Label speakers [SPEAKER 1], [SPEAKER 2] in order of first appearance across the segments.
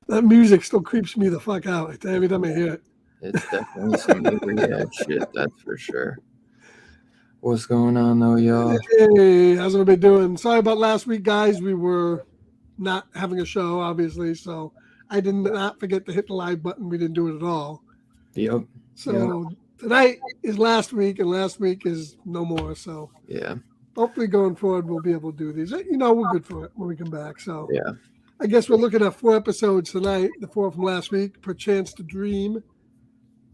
[SPEAKER 1] That music still creeps me the fuck out every time I hear it.
[SPEAKER 2] It's definitely some eerie ass shit, that's for sure. What's going on though, y'all?
[SPEAKER 1] Hey, how's everybody doing? Sorry about last week, guys. We were not having a show, obviously, so I did not forget to hit the live button. We didn't do it at all.
[SPEAKER 2] Yep. Yep.
[SPEAKER 1] So tonight is last week, and last week is no more. So
[SPEAKER 2] Yeah.
[SPEAKER 1] hopefully, going forward, we'll be able to do these. You know, we're good for it when we come back. So
[SPEAKER 2] Yeah.
[SPEAKER 1] I guess we're looking at 4 episodes tonight. The 4 from last week: "Perchance to Dream,"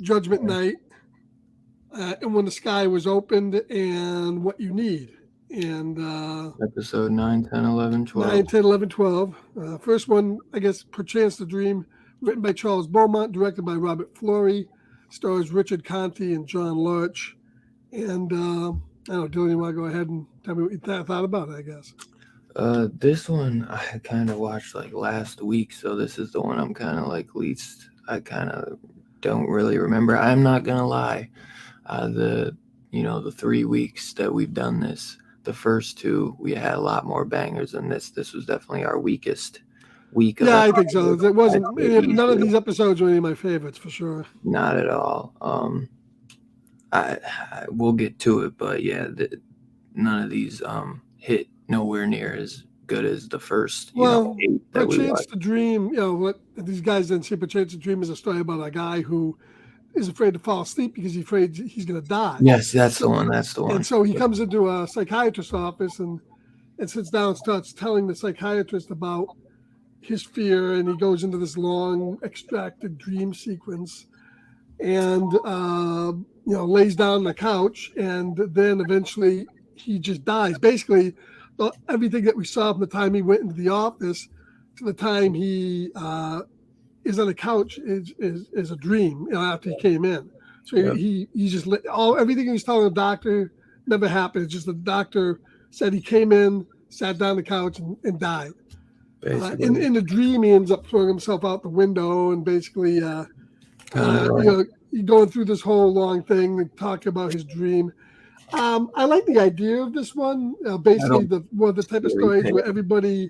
[SPEAKER 1] "Judgment Night," "And When the Sky Was Opened," and "What You Need." And
[SPEAKER 2] Episode 9, 10, 11, 12.
[SPEAKER 1] 9, 10, 11, 12. First one, I guess, "Perchance to Dream," written by Charles Beaumont, directed by Robert Florey, stars Richard Conte and John Lurch. And I don't know, Dylan, you want to go ahead and tell me what you thought about it, I guess?
[SPEAKER 2] This one I kind of watched like last week, so this is the one I'm kind of like least. I kind of don't really remember. I'm not gonna lie. The 3 weeks that we've done this, the first two we had a lot more bangers than this. This was definitely our weekest week of
[SPEAKER 1] Yeah, I think so.
[SPEAKER 2] episodes.
[SPEAKER 1] It
[SPEAKER 2] I'd
[SPEAKER 1] wasn't,
[SPEAKER 2] say
[SPEAKER 1] none of
[SPEAKER 2] easily.
[SPEAKER 1] these episodes were any of my favorites for sure.
[SPEAKER 2] Not at all. I we'll get to it, but yeah, none of these hit nowhere near as good as the first,
[SPEAKER 1] Well,
[SPEAKER 2] 8 that we
[SPEAKER 1] "Perchance
[SPEAKER 2] watched.
[SPEAKER 1] to Dream," what these guys didn't see, "Perchance to Dream" is a story about a guy who is afraid to fall asleep because he's afraid he's going to die.
[SPEAKER 2] Yes, that's the
[SPEAKER 1] So,
[SPEAKER 2] one. That's the
[SPEAKER 1] and
[SPEAKER 2] one.
[SPEAKER 1] so he comes into a psychiatrist's office and sits down and starts telling the psychiatrist about his fear, and he goes into this long extracted dream sequence and lays down on the couch, and then eventually he just dies. Basically, everything that we saw from the time he went into the office to the time he is on the couch is a dream. After he came in, so
[SPEAKER 2] Yep,
[SPEAKER 1] he just everything he was telling the doctor never happened. It's just the doctor said he came in, sat down on the couch, and died.
[SPEAKER 2] basically,
[SPEAKER 1] In the dream, he ends up throwing himself out the window and basically,
[SPEAKER 2] kind of like
[SPEAKER 1] going through this whole long thing and talking about his dream. I like the idea of this one.
[SPEAKER 2] I
[SPEAKER 1] Basically,
[SPEAKER 2] don't
[SPEAKER 1] the one of the type of
[SPEAKER 2] fairy
[SPEAKER 1] stories where
[SPEAKER 2] tale.
[SPEAKER 1] everybody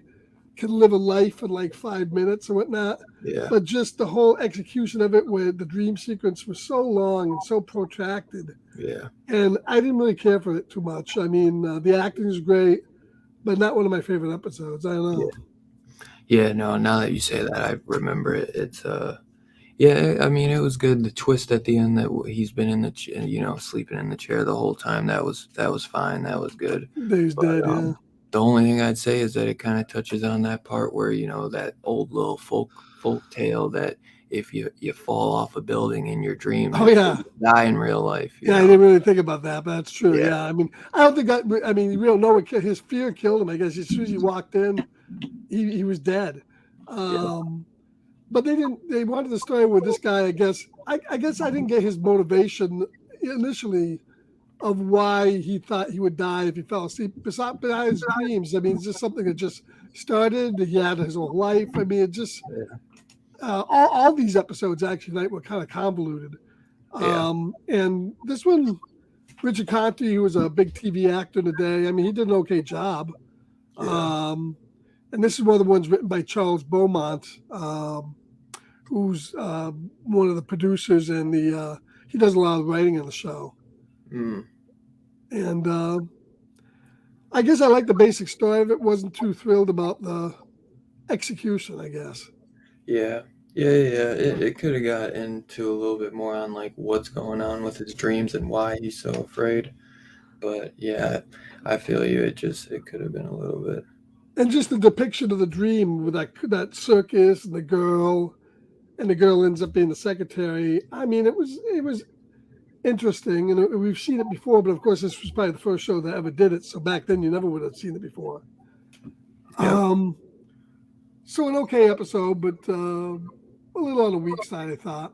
[SPEAKER 1] can live a life in like 5 minutes or whatnot.
[SPEAKER 2] Yeah,
[SPEAKER 1] But just the whole execution of it, where the dream sequence was so long and so protracted,
[SPEAKER 2] yeah,
[SPEAKER 1] and I didn't really care for it too much. I mean, the acting is great, but not one of my favorite episodes. I don't
[SPEAKER 2] yeah,
[SPEAKER 1] know.
[SPEAKER 2] yeah. No, now that you say that, I remember it. Yeah. I mean, it was good. The twist at the end that he's been in sleeping in the chair the whole time. That was fine. That was good.
[SPEAKER 1] He's
[SPEAKER 2] But
[SPEAKER 1] dead, yeah.
[SPEAKER 2] the only thing I'd say is that it kind of touches on that part where that old little folk tale that if you fall off a building in your dream,
[SPEAKER 1] Oh
[SPEAKER 2] you'll
[SPEAKER 1] yeah,
[SPEAKER 2] die in real life.
[SPEAKER 1] yeah. I didn't really think about that, but that's true.
[SPEAKER 2] Yeah,
[SPEAKER 1] Yeah, I mean, I don't think that. I mean, we don't know what his fear killed him. I guess as soon as he walked in, he was dead.
[SPEAKER 2] yeah,
[SPEAKER 1] Um, but they didn't. They wanted the story with this guy. I guess I didn't get his motivation initially of why he thought he would die if he fell asleep. Besides his dreams, I mean, it's just something that just started. He had his whole life. I mean, it just
[SPEAKER 2] yeah,
[SPEAKER 1] all these episodes actually tonight were kind of convoluted.
[SPEAKER 2] yeah,
[SPEAKER 1] And this one, Richard Conte, who was a big TV actor in the day, I mean, he did an okay job.
[SPEAKER 2] yeah.
[SPEAKER 1] Um, and this is one of the ones written by Charles Beaumont, who's one of the producers, and he does a lot of writing on the show.
[SPEAKER 2] Mm,
[SPEAKER 1] And I guess I like the basic story of it. Wasn't too thrilled about the execution, I guess.
[SPEAKER 2] yeah. Yeah. It could have got into a little bit more on like what's going on with his dreams and why he's so afraid. But yeah, I feel you. It could have been a little bit.
[SPEAKER 1] And just the depiction of the dream with that circus and the girl ends up being the secretary. I mean, it was interesting, and we've seen it before, but of course, this was probably the first show that ever did it. So back then, you never would have seen it before.
[SPEAKER 2] Yep.
[SPEAKER 1] Um, so an okay episode, but a little on the weak side, I thought.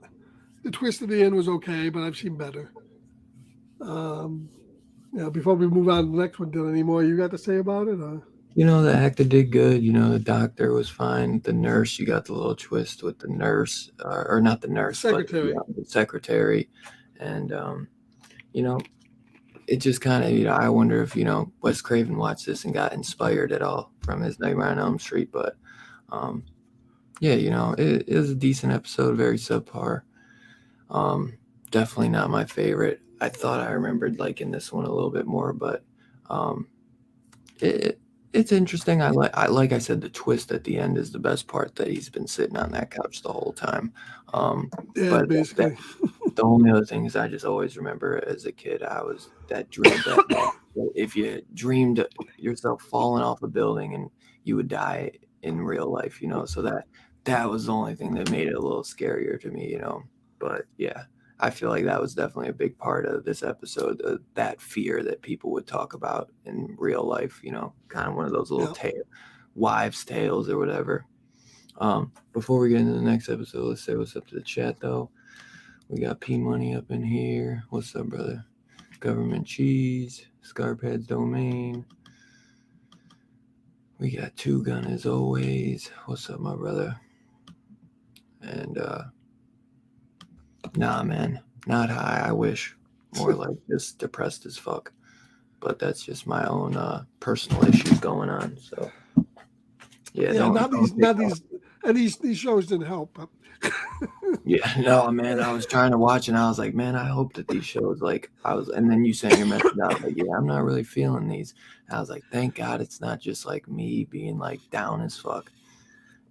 [SPEAKER 1] The twist at the end was okay, but I've seen better. Um, before we move on to the next one, Dylan, any more you got to say about it?
[SPEAKER 2] The actor did good. The doctor was fine. The nurse, you got the little twist with the nurse, or not the
[SPEAKER 1] The
[SPEAKER 2] nurse, but
[SPEAKER 1] secretary.
[SPEAKER 2] the secretary, and you know, it just kind of, I wonder if Wes Craven watched this and got inspired at all from his Nightmare on Elm Street, but um, yeah, it was a decent episode, very subpar. Definitely not my favorite. I thought I remembered liking this one a little bit more, but um, it it's interesting. Like I said, the twist at the end is the best part, that he's been sitting on that couch the whole time.
[SPEAKER 1] Yeah,
[SPEAKER 2] But
[SPEAKER 1] basically.
[SPEAKER 2] the only other thing is, I just always remember as a kid, I was that dream that if you dreamed yourself falling off a building and you would die in real life, so that was the only thing that made it a little scarier to me. But yeah, I feel like that was definitely a big part of this episode, that fear that people would talk about in real life, kind of one of those little
[SPEAKER 1] Yeah.
[SPEAKER 2] wives' tales or whatever. Before we get into the next episode, let's say what's up to the chat though. We got P Money up in here. What's up, brother? Government Cheese, Scarpad's Domain. We got Two Gun as always. What's up, my brother? And nah, man, not high. I wish. More like just depressed as fuck. But that's just my own personal issues going on. So yeah,
[SPEAKER 1] Yeah,
[SPEAKER 2] don't take
[SPEAKER 1] not these, and these shows didn't help.
[SPEAKER 2] Yeah, no, man. I was trying to watch, and I was like, man, I hope that these shows, and then you sent your message out, like, yeah, I'm not really feeling these. And I was like, thank God it's not just like me being like down as fuck.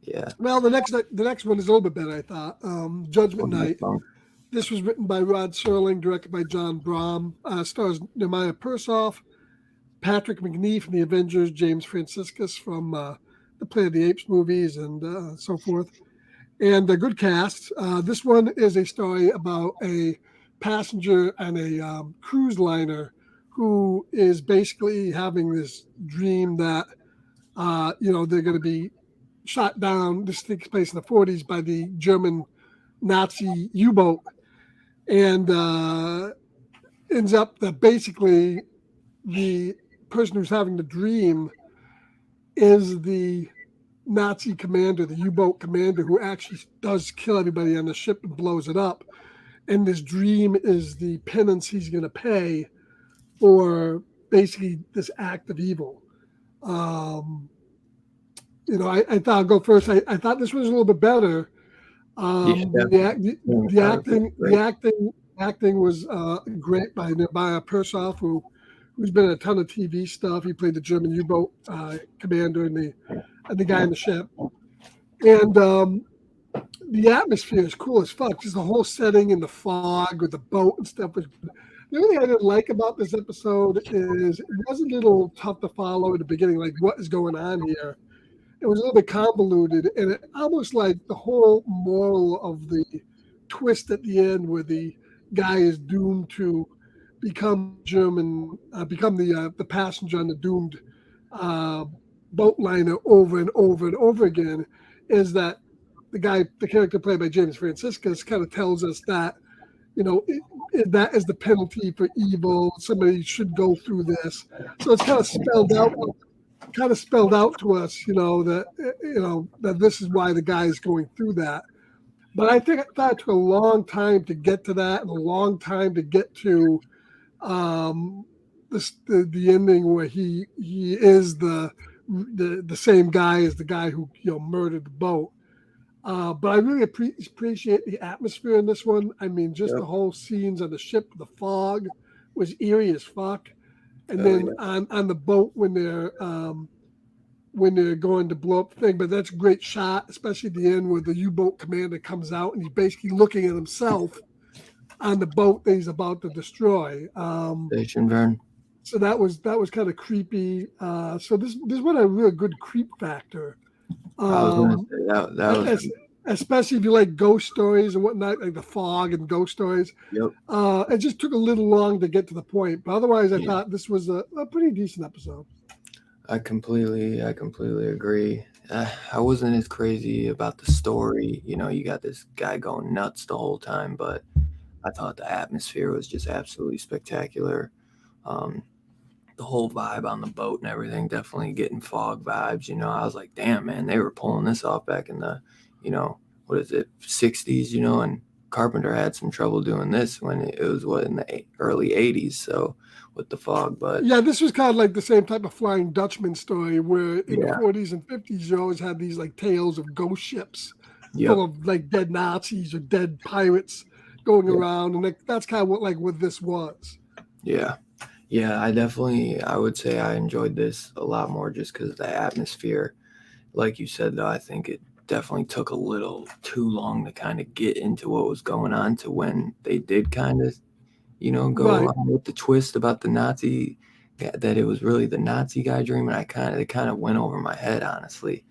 [SPEAKER 2] Yeah.
[SPEAKER 1] Well, the next one is a little bit better, I thought. Judgment
[SPEAKER 2] Well, that's
[SPEAKER 1] Night.
[SPEAKER 2] fun.
[SPEAKER 1] This was written by Rod Serling, directed by John Brom. Stars Nehemiah Persoff, Patrick McNee from the Avengers, James Franciscus from the Planet of the Apes movies, and so forth. And a good cast. This one is a story about a passenger on a cruise liner who is basically having this dream that they're going to be shot down. This takes place in the 40s by the German Nazi U-boat, and ends up that basically the person who's having the dream is the Nazi commander, the U-boat commander, who actually does kill everybody on the ship and blows it up. And this dream is the penance he's going to pay for basically this act of evil. I thought I'll go first. I thought this was a little bit better.
[SPEAKER 2] Yeah,
[SPEAKER 1] The
[SPEAKER 2] definitely. Great.
[SPEAKER 1] acting was great by Nehemiah Persoff, who's been in a ton of TV stuff. He played the German U-boat commander and the guy in the ship. And the atmosphere is cool as fuck. Just the whole setting in the fog with the boat and stuff was. The only thing I didn't like about this episode is it was a little tough to follow at the beginning. Like, what is going on here? It was a little bit convoluted, and it almost like the whole moral of the twist at the end, where the guy is doomed to become the passenger on the doomed boat liner over and over and over again, is that the character played by James Franciscus, kind of tells us that that is the penalty for evil. Somebody should go through this. So it's kind of spelled out to us, that this is why the guy is going through that. But I thought it took a long time to get to that, and a long time to get to the ending where he is the same guy as the guy who murdered the boat. But I really appreciate the atmosphere in this one. I mean, just the whole scenes on the ship, the fog was eerie as fuck. And then on the boat when they're going to blow up the thing. But that's a great shot, especially at the end where the U-boat commander comes out and he's basically looking at himself on the boat that he's about to destroy.
[SPEAKER 2] Station Vern.
[SPEAKER 1] So that was kind of creepy. So this one had a real good creep factor.
[SPEAKER 2] I was going to say that was.
[SPEAKER 1] Especially if you like ghost stories and whatnot, like the fog and ghost stories.
[SPEAKER 2] Yep.
[SPEAKER 1] It just took a little long to get to the point, but otherwise, I thought this was a pretty decent episode.
[SPEAKER 2] I completely agree. I wasn't as crazy about the story. You got this guy going nuts the whole time, but I thought the atmosphere was just absolutely spectacular. The whole vibe on the boat and everything, definitely getting fog vibes. I was like, damn, man, they were pulling this off back in the, what is it, 60s, and Carpenter had some trouble doing this when it was in the early '80s. So with the fog, but
[SPEAKER 1] yeah, this was kind of like the same type of Flying Dutchman story where in the
[SPEAKER 2] yeah,
[SPEAKER 1] 40s and 50s you always had these like tales of ghost ships
[SPEAKER 2] yep,
[SPEAKER 1] full of like dead Nazis or dead pirates going
[SPEAKER 2] yep,
[SPEAKER 1] around, and that's kind of what this was.
[SPEAKER 2] yeah. Yeah, I would say I enjoyed this a lot more just because of the atmosphere. Like you said, though, I think it definitely took a little too long to kind of get into what was going on to when they did kind of, go
[SPEAKER 1] Right.
[SPEAKER 2] on with the twist about the Nazi, that it was really the Nazi guy dreaming. It kind of went over my head, honestly.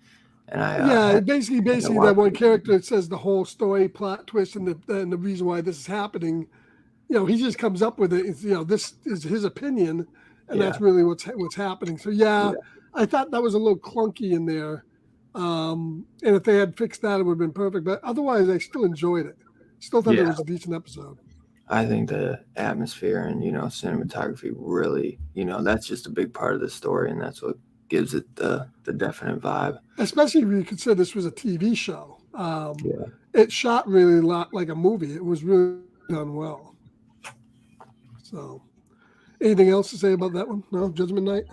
[SPEAKER 2] And I
[SPEAKER 1] Yeah,
[SPEAKER 2] had to
[SPEAKER 1] basically that
[SPEAKER 2] watch
[SPEAKER 1] one
[SPEAKER 2] it.
[SPEAKER 1] character says the whole story, plot twist, and the reason why this is happening. He just comes up with it. It's, this is his opinion, and
[SPEAKER 2] Yeah,
[SPEAKER 1] that's really what's happening. So yeah,
[SPEAKER 2] yeah,
[SPEAKER 1] I thought that was a little clunky in there, and if they had fixed that, it would have been perfect. But otherwise, I still enjoyed it. Still thought it
[SPEAKER 2] yeah.
[SPEAKER 1] was a decent episode.
[SPEAKER 2] I think the atmosphere and cinematography really, that's just a big part of the story, and that's what gives it the definite vibe.
[SPEAKER 1] Especially if you consider this was a TV show.
[SPEAKER 2] Yeah.
[SPEAKER 1] It shot really a lot like a movie. It was really done well. So, anything else to say about that one? No, Judgment Night.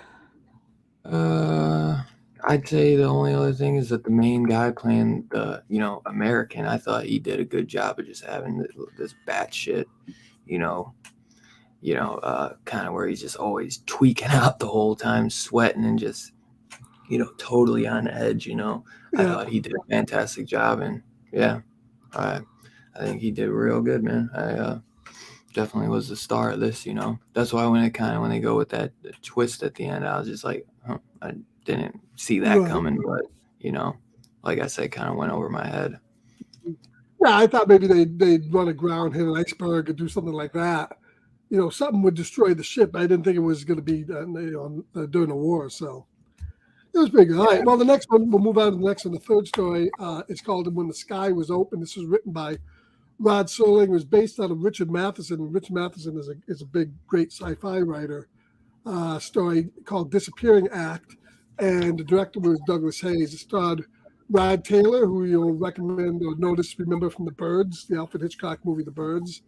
[SPEAKER 2] Uh, I'd say the only other thing is that the main guy playing the, American, I thought he did a good job of just having this batshit, you know, kind of where he's just always tweaking out the whole time, sweating and just, totally on edge. I
[SPEAKER 1] Yeah.
[SPEAKER 2] thought he did a fantastic job, and yeah, I I think he did real good, man. I definitely was the star of this. That's why when they go with that twist at the end, I was just like, huh, I didn't see that
[SPEAKER 1] Right.
[SPEAKER 2] coming, but you know, like I said, kind of went over my head.
[SPEAKER 1] Yeah, I thought maybe they'd run aground, hit an iceberg, or do something like that. Something would destroy the ship. I didn't think it was going to be during the war. So it was pretty good. All right. Well, the next one, we'll move on to the next one. The third story is called "When the Sky Was Open." This was written by Rod Serling. It was based on of Richard Matheson. Richard Matheson is a big, great sci-fi writer. Story called "Disappearing Act," and the director was Douglas Hayes. It starred Rod Taylor, who you'll recommend or remember from The Birds, the Alfred Hitchcock movie The Birds.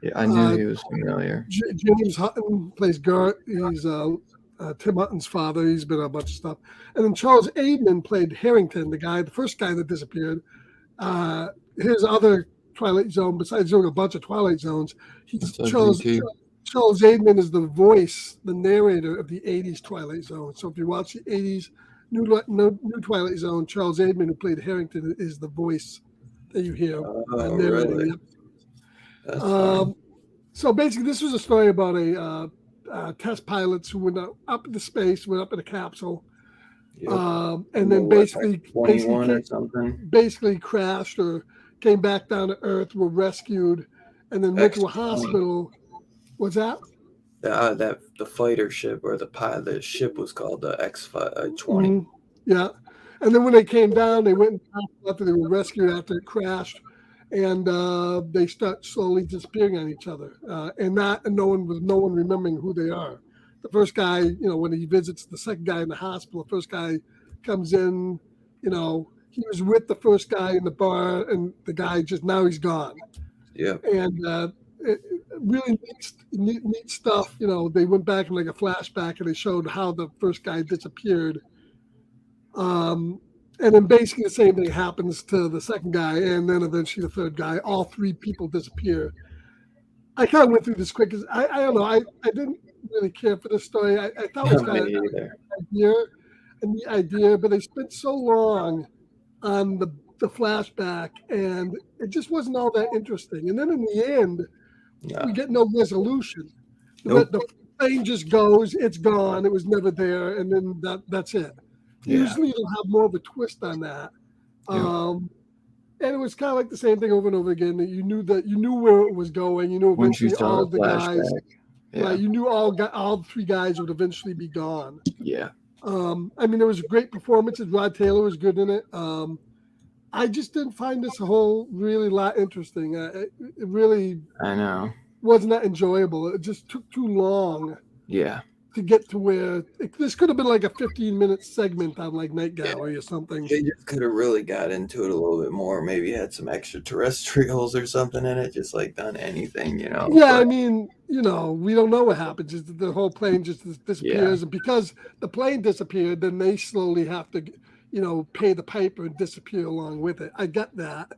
[SPEAKER 2] Yeah, I knew he was familiar.
[SPEAKER 1] James Hutton plays Gert. He's Tim Hutton's father. He's been on a bunch of stuff. And then Charles Aidman played Harrington, the first guy that disappeared. His other Twilight Zone, besides doing a bunch of Twilight Zones, Charles Aidman is the voice, the narrator of the 80s Twilight Zone. So if you watch the 80s new Twilight Zone, Charles Aidman, who played Harrington, is the voice that you hear narrating
[SPEAKER 2] Really?
[SPEAKER 1] the episode.
[SPEAKER 2] That's fun.
[SPEAKER 1] So basically, this was a story about test pilots who went up into space, went up in a capsule,
[SPEAKER 2] Yep.
[SPEAKER 1] and then
[SPEAKER 2] Like 21 or something.
[SPEAKER 1] basically crashed or came back down to Earth, were rescued, and then went to a hospital. What's that?
[SPEAKER 2] The fighter ship or the ship was called the X-20.
[SPEAKER 1] Mm-hmm. Yeah, and then when they came down, they went after they were rescued after it crashed, and they start slowly disappearing on each other, and no one remembering who they are. The first guy, when he visits the second guy in the hospital, the first guy comes in, he was with the first guy in the bar, and the guy now he's gone.
[SPEAKER 2] Yeah.
[SPEAKER 1] And really neat stuff. They went back in like a flashback and they showed how the first guy disappeared. And then basically the same thing happens to the second guy, and then eventually the third guy. All three people disappear. I kind of went through this quick because I don't know. I didn't really care for this story. I thought it was kind of a neat idea, but they spent so long on the flashback, and it just wasn't all that interesting. And then in the end, we get no resolution.
[SPEAKER 2] Nope.
[SPEAKER 1] The plane just goes, it's gone, it was never there, and then that's it.
[SPEAKER 2] Yeah.
[SPEAKER 1] Usually they'll have more of a twist on that. And it was kind of like the same thing over and over again. That you knew where it was going. Eventually all the guys, right? You knew all three guys would eventually be gone.
[SPEAKER 2] Yeah.
[SPEAKER 1] There was great performances. Rod Taylor was good in it. I just didn't find this whole really lot interesting. It really,
[SPEAKER 2] I know,
[SPEAKER 1] wasn't that enjoyable. It just took too long.
[SPEAKER 2] Yeah.
[SPEAKER 1] to get to where this could have been like a 15-minute segment on like Night Gallery or something.
[SPEAKER 2] They just could have really got into it a little bit more. Maybe had some extraterrestrials or something in it, just like done anything,
[SPEAKER 1] Yeah,
[SPEAKER 2] But
[SPEAKER 1] I mean, we don't know what happens. Just the whole plane just disappears, and because the plane disappeared, then they slowly have to, pay the piper and disappear along with it. I get that.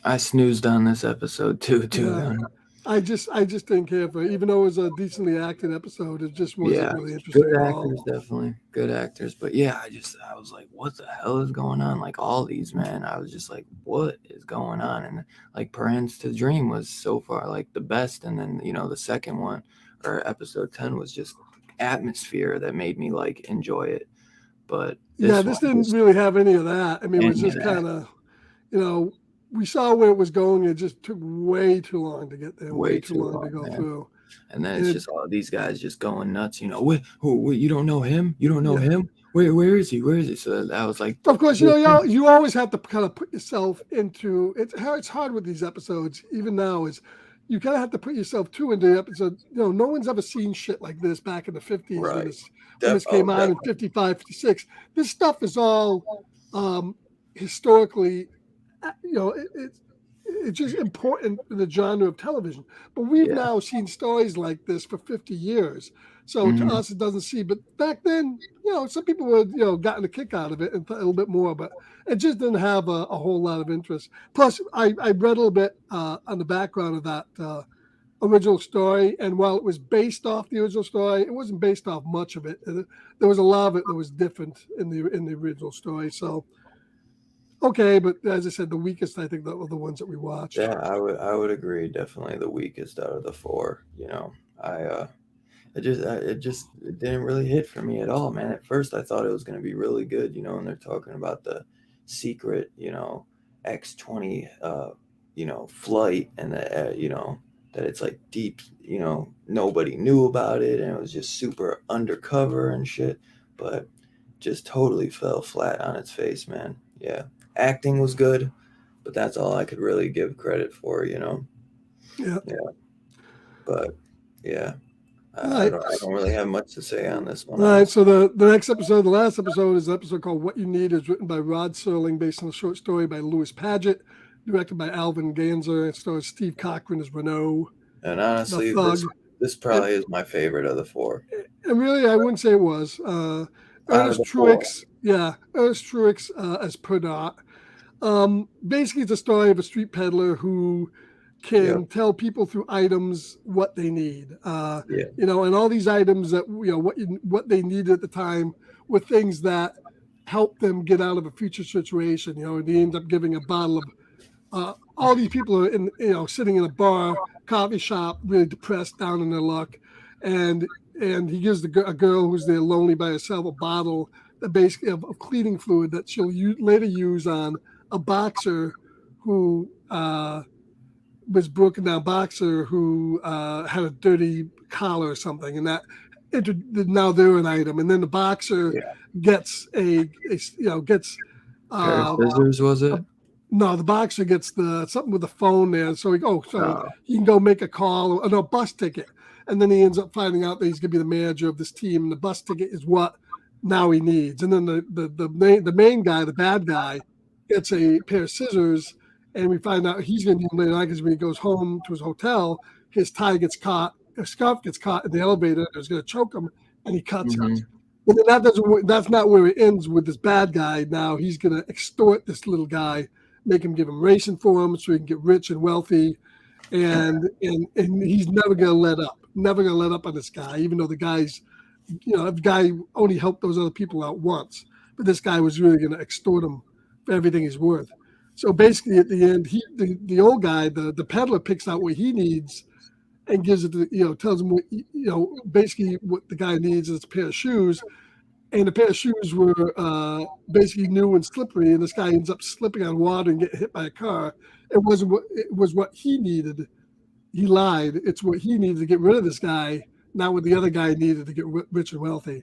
[SPEAKER 2] I snoozed on this episode too.
[SPEAKER 1] Yeah, I just didn't care for it. Even though it was a decently acted episode, it just wasn't really interesting
[SPEAKER 2] good
[SPEAKER 1] at
[SPEAKER 2] actors,
[SPEAKER 1] all.
[SPEAKER 2] definitely good actors. But yeah, I was like, what the hell is going on? Like all these, man. I was just like, what is going on? And like Parents to Dream was so far like the best, and then the second one or episode 10 was just atmosphere that made me like enjoy it. But
[SPEAKER 1] this didn't really have any of that. I mean, it was just kind of, we saw where it was going. It just took way too long to get there, way too long to go through.
[SPEAKER 2] And then it's just all these guys just going nuts. Who, you don't know him? You don't know him? Where is he? Where is he? So I was like,
[SPEAKER 1] of course, you always have to kind of put yourself into it. It's hard with these episodes, even now, is you kind of have to put yourself too into the episode. No one's ever seen shit like this back in the 50s when this came out in 55, 56. This stuff is all historically, it's just important in the genre of television. But we've now seen stories like this for 50 years. So to us, it doesn't seem. But back then, some people would, gotten a kick out of it and a little bit more. But it just didn't have a whole lot of interest. Plus, I read a little bit on the background of that original story. And while it was based off the original story, it wasn't based off much of it. There was a lot of it that was different in the original story. So. Okay, but as I said, the weakest I think that were the ones that we watched.
[SPEAKER 2] Yeah, I would agree. Definitely the weakest out of the four. It didn't really hit for me at all, man. At first, I thought it was going to be really good, and they're talking about the secret, X-20, flight, and that it's like deep, nobody knew about it, and it was just super undercover and shit. But just totally fell flat on its face, man. Yeah. Acting was good, but that's all I could really give credit for,
[SPEAKER 1] Yeah.
[SPEAKER 2] But yeah, I don't really have much to say on this one.
[SPEAKER 1] All right. So the next episode, the last episode, is an episode called "What You Need." Is written by Rod Serling, based on a short story by Louis Paget, directed by Alvin Ganzer. It stars Steve Cochran as Renault.
[SPEAKER 2] And honestly, this probably is my favorite of the four.
[SPEAKER 1] And really, I wouldn't say it was. Ernest Truex, as Perdot. Basically, it's a story of a street peddler who can tell people through items what they need. And all these items that what they needed at the time were things that help them get out of a future situation. And he ends up giving a bottle of. All these people are sitting in a bar, coffee shop, really depressed, down in their luck, and he gives a girl who's there lonely by herself a bottle that basically of cleaning fluid that she'll later use on a boxer who was broken down boxer who had a dirty collar or something, and that now they're an item. And then the boxer gets gets
[SPEAKER 2] pair of scissors, was it?
[SPEAKER 1] No, the boxer gets something with the phone there, so he can go make a call or a bus ticket. And then he ends up finding out that he's going to be the manager of this team, and the bus ticket is what now he needs. And then the main guy, the bad guy, gets a pair of scissors, and we find out he's going to need them later on because when he goes home to his hotel, his scarf gets caught in the elevator. It's going to choke him, and he cuts it. And then that's not where it ends with this bad guy. Now he's going to extort this little guy, make him give him racing for him so he can get rich and wealthy. And he's never going to let up. Never going to let up on this guy, even though the guy only helped those other people out once. But this guy was really going to extort him for everything he's worth. So basically, at the end, the old guy, the peddler, picks out what he needs and gives it to, tells him basically what the guy needs is a pair of shoes. And the pair of shoes were basically new and slippery, and this guy ends up slipping on water and getting hit by a car. It was what he needed. He lied. It's what he needed to get rid of this guy, not what the other guy needed to get rich and wealthy.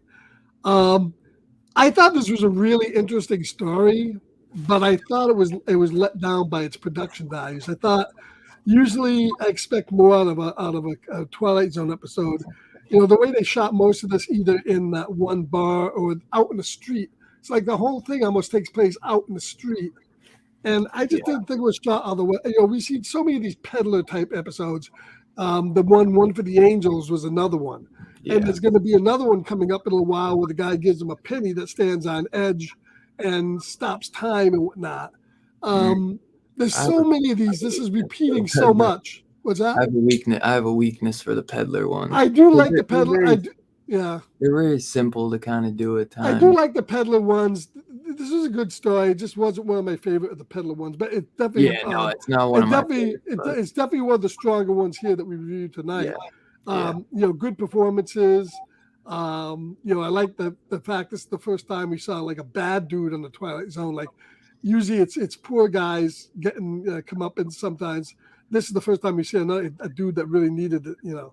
[SPEAKER 1] I thought this was a really interesting story, but I thought it was let down by its production values. I thought Usually, I expect more out of a Twilight Zone episode. The way they shot most of this, either in that one bar or out in the street. It's like the whole thing almost takes place out in the street. And I just didn't think it was shot other way. We see so many of these peddler type episodes. The one for the Angels was another one.
[SPEAKER 2] Yeah.
[SPEAKER 1] And there's going to be another one coming up in a while where the guy gives him a penny that stands on edge and stops time and whatnot. There's so many of these. This is repeating so much. What's that?
[SPEAKER 2] I have a weakness for the peddler ones.
[SPEAKER 1] I do like the peddler. Yeah.
[SPEAKER 2] They're very simple to kind of do at times.
[SPEAKER 1] I do like the peddler ones. This is a good story. It just wasn't one of my favorite of the peddler ones, but it definitely.
[SPEAKER 2] Yeah, it's not one of my favorites.
[SPEAKER 1] It's definitely one of the stronger ones here that we reviewed tonight.
[SPEAKER 2] Yeah.
[SPEAKER 1] Good performances. I like the fact this is the first time we saw like a bad dude on the Twilight Zone. Like usually it's poor guys getting come up, and sometimes this is the first time we see a dude that really needed it, to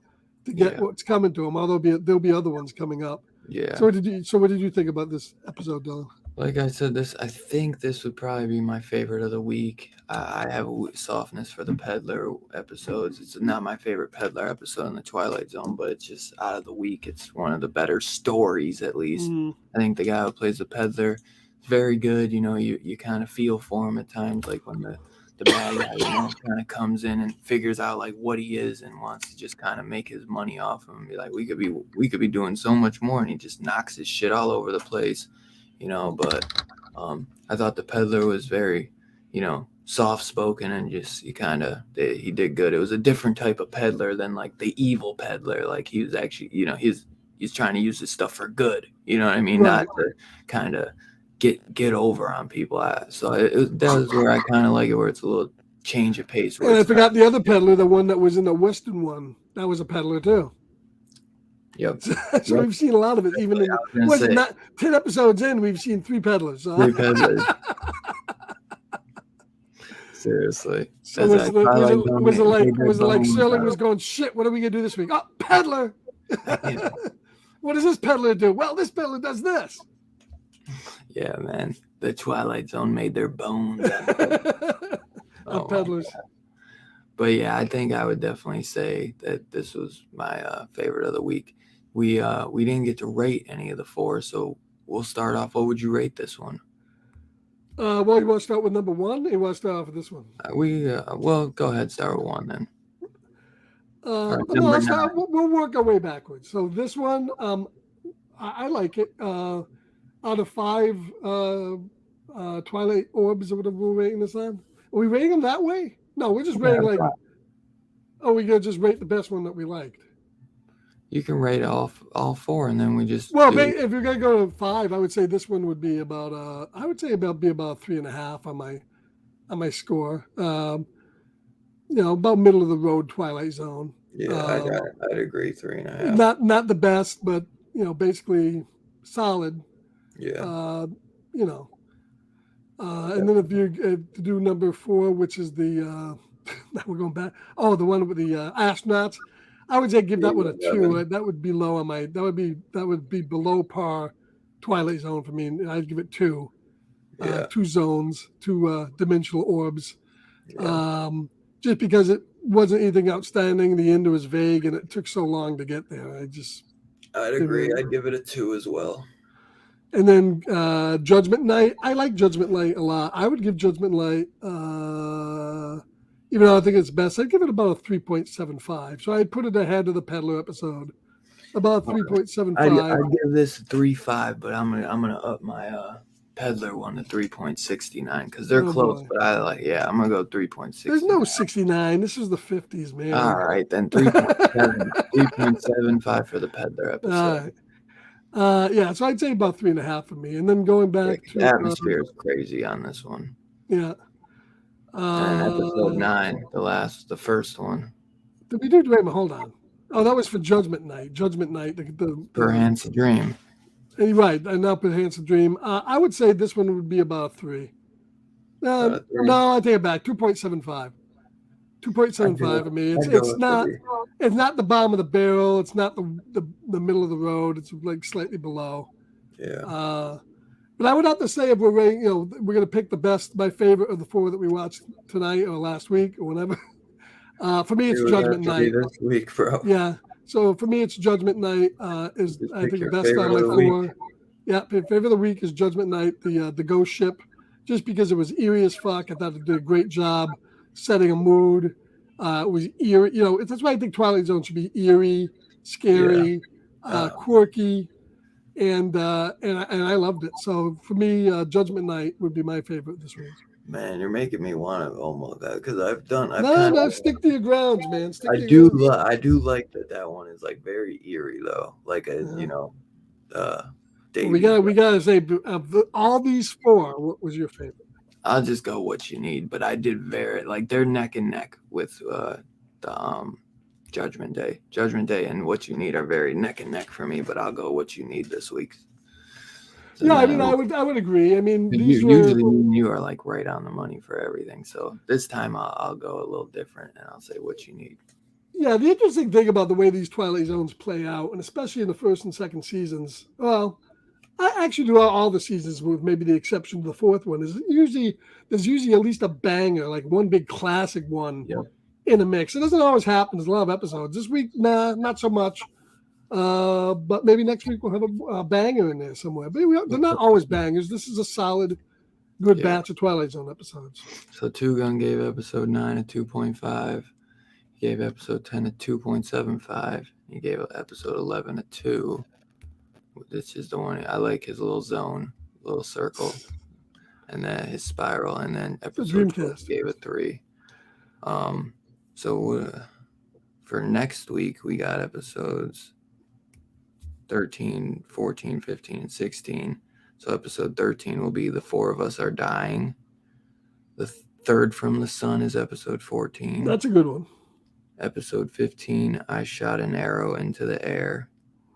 [SPEAKER 1] get what's coming to him. Although there'll be other ones coming up.
[SPEAKER 2] Yeah.
[SPEAKER 1] So what did you think about this episode, Dylan?
[SPEAKER 2] Like I said, I think this would probably be my favorite of the week. I have a softness for the peddler episodes. It's not my favorite peddler episode in the Twilight Zone, but it's just out of the week. It's one of the better stories, at least. I think the guy who plays the peddler is very good. You kind of feel for him at times, like when the bad guy, kind of comes in and figures out like what he is and wants to just kind of make his money off him and be like, we could be doing so much more, and he just knocks his shit all over the place. But I thought the peddler was very, soft-spoken and just he did good. It was a different type of peddler than like the evil peddler. Like he was actually, he's trying to use his stuff for good. You know what I mean?
[SPEAKER 1] Right.
[SPEAKER 2] Not to kind of get over on people. So that was where I kind of like it, where it's a little change of pace.
[SPEAKER 1] And I forgot the other peddler, the one that was in the Western one. That was a peddler too.
[SPEAKER 2] Yep.
[SPEAKER 1] So we've seen a lot of it. Even in not 10 episodes in, we've seen 3 peddlers. Huh?
[SPEAKER 2] 3 peddlers. Seriously.
[SPEAKER 1] So was it like Sterling was going, shit, what are we gonna do this week? Oh, peddler. What does this peddler do? Well, this peddler does this.
[SPEAKER 2] Yeah, man. The Twilight Zone made their bones
[SPEAKER 1] on peddlers.
[SPEAKER 2] But yeah, I think I would definitely say that this was my favorite of the week. We didn't get to rate any of the 4, so we'll start off. What would you rate this one?
[SPEAKER 1] Well, you want to start with number 1? Or you want to start off with this one?
[SPEAKER 2] Well, go ahead, start with 1 then.
[SPEAKER 1] We'll work our way backwards. So this one, I like it. Out of 5 Twilight orbs or whatever we're rating this on. Are we rating them that way? No, we're just rating like. Oh, we're gonna just rate the best one that we liked.
[SPEAKER 2] You can rate all 4, and then we just.
[SPEAKER 1] Well, if you're gonna go to 5, I would say this one would be about. I would say about 3.5 on my score. About middle of the road Twilight Zone.
[SPEAKER 2] Yeah, I'd agree 3.5.
[SPEAKER 1] Not the best, but basically solid.
[SPEAKER 2] Yeah.
[SPEAKER 1] And then if you to do number 4, which is the we're going back. Oh, the one with the astronauts. I would say give that one a 2. That would be low on my. That would be below par Twilight Zone for me. And I'd give it 2. 2 zones, 2 dimensional orbs.
[SPEAKER 2] Yeah.
[SPEAKER 1] Just because it wasn't anything outstanding. The end was vague, and it took so long to get there.
[SPEAKER 2] I'd agree. I'd give it a 2 as well.
[SPEAKER 1] And then Judgment Night. I like Judgment Night a lot. I would give Judgment Night, even though I think it's best, I'd give it about a 3.75. So I'd put it ahead of the Peddler episode. About 3.75.
[SPEAKER 2] I'd give this a 3.5, but I'm gonna up my Peddler one to 3.69 because they're close. Boy. But I'm gonna go 3.6.
[SPEAKER 1] There's no 69. This is the 50s, man.
[SPEAKER 2] All right, then 3.7, 3.75 for the Peddler episode.
[SPEAKER 1] So I'd say about 3.5 for me. And then going back to
[SPEAKER 2] the atmosphere is crazy on this one.
[SPEAKER 1] Yeah.
[SPEAKER 2] And episode 9, the first one.
[SPEAKER 1] Did we do? Wait a minute, hold on. Oh, that was for Judgment Night. Judgment Night.
[SPEAKER 2] Perhaps a Dream.
[SPEAKER 1] Right, and now Perhaps a Dream. I would say this one would be about 3. No, I take it back. 2.75. 2.75 for me. It's not the bottom of the barrel. It's not the middle of the road. It's like slightly below.
[SPEAKER 2] Yeah.
[SPEAKER 1] But I would have to say if we're rating, we're going to pick my favorite of the 4 that we watched tonight or last week or whatever. For me,
[SPEAKER 2] It
[SPEAKER 1] it's
[SPEAKER 2] would have
[SPEAKER 1] Judgment
[SPEAKER 2] to be
[SPEAKER 1] Night.
[SPEAKER 2] this week, bro.
[SPEAKER 1] Yeah. So for me, it's Judgment Night. Is
[SPEAKER 2] Just
[SPEAKER 1] I
[SPEAKER 2] pick
[SPEAKER 1] think the
[SPEAKER 2] your
[SPEAKER 1] best out of
[SPEAKER 2] favorite
[SPEAKER 1] my
[SPEAKER 2] of the week.
[SPEAKER 1] four. Yeah, favorite of the week is Judgment Night, the ghost ship, just because it was eerie as fuck. I thought it did a great job setting a mood. It was eerie. That's why I think Twilight Zone should be eerie, scary, quirky, and I loved it. So for me, Judgment Night would be my favorite this week.
[SPEAKER 2] Man, you're making me want to almost because I've
[SPEAKER 1] No,
[SPEAKER 2] kind
[SPEAKER 1] no,
[SPEAKER 2] of.
[SPEAKER 1] stick to your grounds, man. Stick
[SPEAKER 2] I
[SPEAKER 1] to your
[SPEAKER 2] do.
[SPEAKER 1] grounds.
[SPEAKER 2] I do like that one is like very eerie though. Like
[SPEAKER 1] Yeah.
[SPEAKER 2] Davy.
[SPEAKER 1] We gotta say of all these four, what was your favorite?
[SPEAKER 2] I'll just go what you need, but I did they're neck and neck with the Judgment Day. Judgment Day and What You Need are very neck and neck for me, but I'll go What You Need this week. So
[SPEAKER 1] Yeah, I mean, I would agree. I mean,
[SPEAKER 2] usually me and you are like right on the money for everything. So this time I'll go a little different and I'll say What You Need.
[SPEAKER 1] Yeah, the interesting thing about the way these Twilight Zones play out, and especially in the first and second seasons, well, I actually do all the seasons with maybe the exception of the fourth one, is there's usually at least a banger, like one big classic one in a mix. It doesn't always happen. There's a lot of episodes. This week, nah, not so much. But maybe next week we'll have a banger in there somewhere. But they're not always bangers. This is a solid, good batch of Twilight Zone episodes.
[SPEAKER 2] So Two Gun gave episode 9 a 2.5. He gave episode 10 a 2.75. He gave episode 11 a 2. This is the one I like, his little zone, little circle, and then his spiral, and then episode 12 gave a 3. So for next week we got episodes 13, 14, 15, and 16. So episode 13 will be The Four of Us Are Dying. The Third from the Sun is episode 14.
[SPEAKER 1] That's a good one.
[SPEAKER 2] Episode 15, I Shot an Arrow into the Air.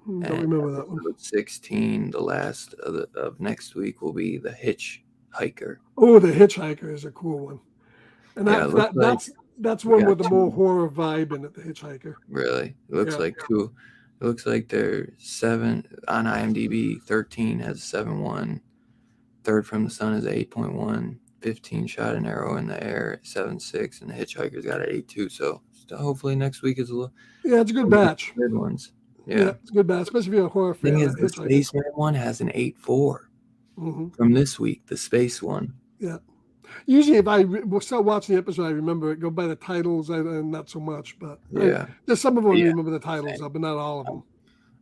[SPEAKER 1] Don't remember that one.
[SPEAKER 2] Episode 16, the last of next week, will be The Hitchhiker.
[SPEAKER 1] Oh, The Hitchhiker is a cool one. And that's one with the more horror vibe in it, The Hitchhiker.
[SPEAKER 2] Really? It looks like two. It looks like they're 7 on IMDb. 13 has 7.1. Third from the Sun is 8.1. 15 Shot an Arrow in the Air 7.6, and The Hitchhiker's got an 8.2. So hopefully next week is a little.
[SPEAKER 1] Yeah, it's a good batch.
[SPEAKER 2] Good ones.
[SPEAKER 1] Yeah, it's a good batch, especially if you're a horror fan.
[SPEAKER 2] The thing is, the Spaceman one has an 8.4 from this week. The space one.
[SPEAKER 1] Yeah. Usually, if I start watching the episode, I remember it. Go by the titles, and not so much. But there's some of them I remember the titles of, but not all of them.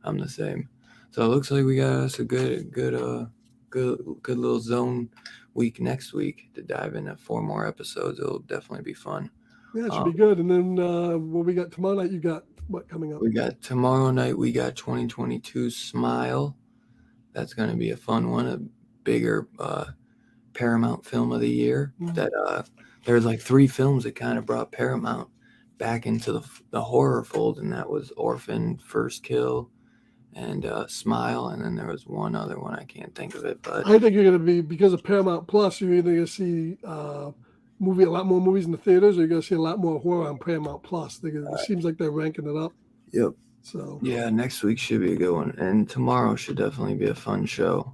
[SPEAKER 2] I'm the same. So it looks like we got us a good little zone week next week to dive into 4 more episodes. It'll definitely be fun.
[SPEAKER 1] Yeah, it should be good. And then what we got tomorrow night? You got what coming up?
[SPEAKER 2] We got tomorrow night. We got 2022 Smile. That's going to be a fun one. A bigger Paramount film of the year. That there's like 3 films that kind of brought Paramount back into the horror fold, and that was Orphan, First Kill, and Smile, and then there was one other one, I can't think of it. But
[SPEAKER 1] I think you're going to be, because of Paramount Plus, you're either going to see a lot more movies in the theaters, or you're going to see a lot more horror on Paramount Plus. It seems like they're ranking it up.
[SPEAKER 2] Yep.
[SPEAKER 1] So
[SPEAKER 2] yeah, next week should be a good one, and tomorrow should definitely be a fun show.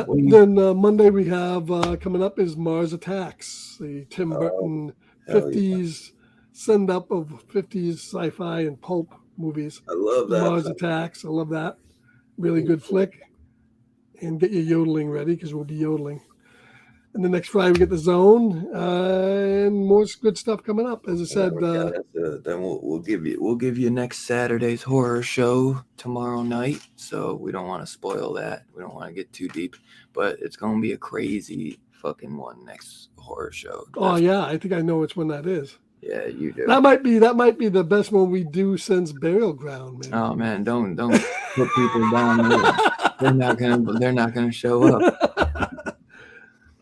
[SPEAKER 1] Then Monday we have coming up is Mars Attacks, the Tim Burton 50s send up of 50s sci-fi and pulp movies.
[SPEAKER 2] I love that.
[SPEAKER 1] Mars Attacks, I love that. Really good flick. And get your yodeling ready, because we'll be yodeling. And the next Friday we get The Zone, and more good stuff coming up. As I said,
[SPEAKER 2] then we'll give you next Saturday's horror show tomorrow night. So we don't want to spoil that. We don't want to get too deep, but it's gonna be a crazy fucking one next horror show.
[SPEAKER 1] I think I know which one that is.
[SPEAKER 2] Yeah, you do.
[SPEAKER 1] That might be the best one we do since Burial Ground, man.
[SPEAKER 2] Oh man, don't put people down there. They're not gonna show up.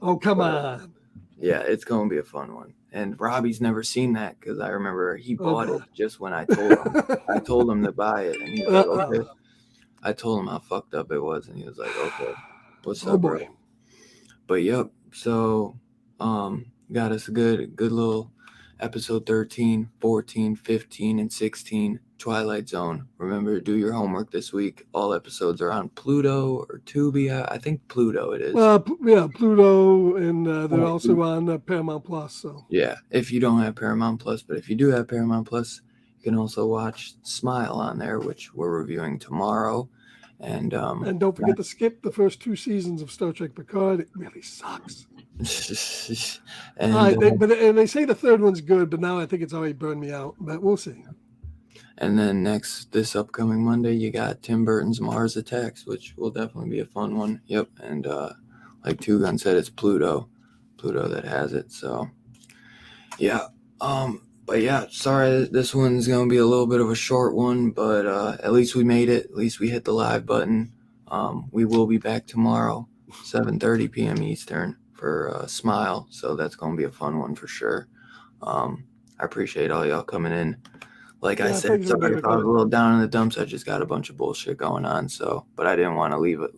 [SPEAKER 1] Oh, come on.
[SPEAKER 2] Yeah, it's going to be a fun one. And Robbie's never seen that, because I remember he bought it just when I told him. I told him to buy it, and he was like, okay. I told him how fucked up it was, and he was like, okay, what's up, bro? But yep, so got us a good little episode 13, 14, 15, and 16 Twilight Zone. Remember to do your homework this week. All episodes are on Pluto or Tubi. I think Pluto it is.
[SPEAKER 1] Yeah, Pluto, and they're
[SPEAKER 2] Oh,
[SPEAKER 1] also on Paramount Plus. So
[SPEAKER 2] yeah, if you don't have Paramount Plus, but if you do have Paramount Plus, you can also watch Smile on there, which we're reviewing tomorrow. And
[SPEAKER 1] don't forget to skip the first 2 seasons of Star Trek Picard. It really sucks.
[SPEAKER 2] and
[SPEAKER 1] They say the third one's good, but now I think it's already burned me out. But we'll see.
[SPEAKER 2] And then this upcoming Monday, you got Tim Burton's Mars Attacks, which will definitely be a fun one. Yep, and like Two Gun said, it's Pluto that has it. So yeah, but yeah, sorry, this one's gonna be a little bit of a short one, but at least we made it. At least we hit the live button. We will be back tomorrow, 7:30 p.m. Eastern for Smile. So that's gonna be a fun one for sure. I appreciate all y'all coming in. Like I said, sorry if I was a little down in the dumps. I just got a bunch of bullshit going on. So, but I didn't want to leave a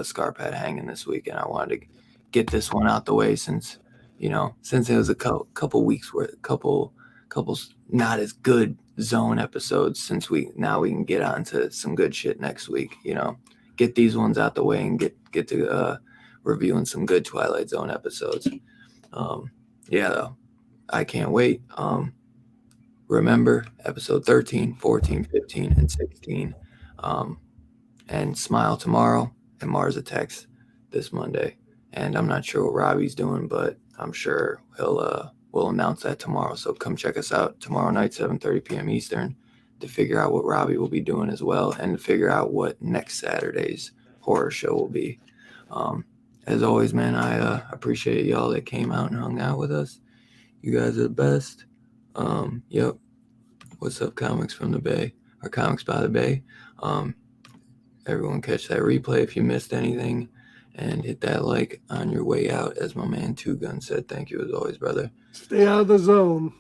[SPEAKER 2] Scarpad hanging this week, and I wanted to get this one out the way since it was a couple weeks worth, couple not as good zone episodes. Since we can get on to some good shit next week. Get these ones out the way and get to reviewing some good Twilight Zone episodes. Yeah, though, I can't wait. Remember episode 13, 14, 15, and 16. And Smile tomorrow and Mars Attacks this Monday. And I'm not sure what Robbie's doing, but I'm sure we'll announce that tomorrow. So come check us out tomorrow night, 7:30 p.m. Eastern, to figure out what Robbie will be doing as well and to figure out what next Saturday's horror show will be. As always, man, I appreciate y'all that came out and hung out with us. You guys are the best. Yep. What's up, Comics from the Bay, or Comics by the Bay? Everyone catch that replay if you missed anything, and hit that like on your way out. As my man Two Gun said, thank you as always, brother.
[SPEAKER 1] Stay out of the zone.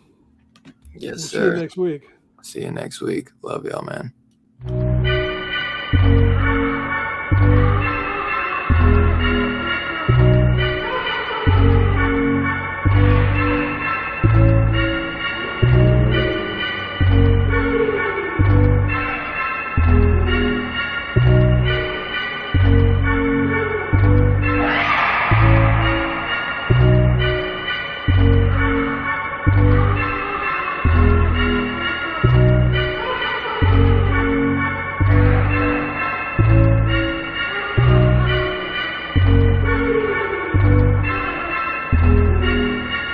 [SPEAKER 2] Yes,
[SPEAKER 1] We'll
[SPEAKER 2] sir.
[SPEAKER 1] See you next week.
[SPEAKER 2] See you next week. Love y'all, man.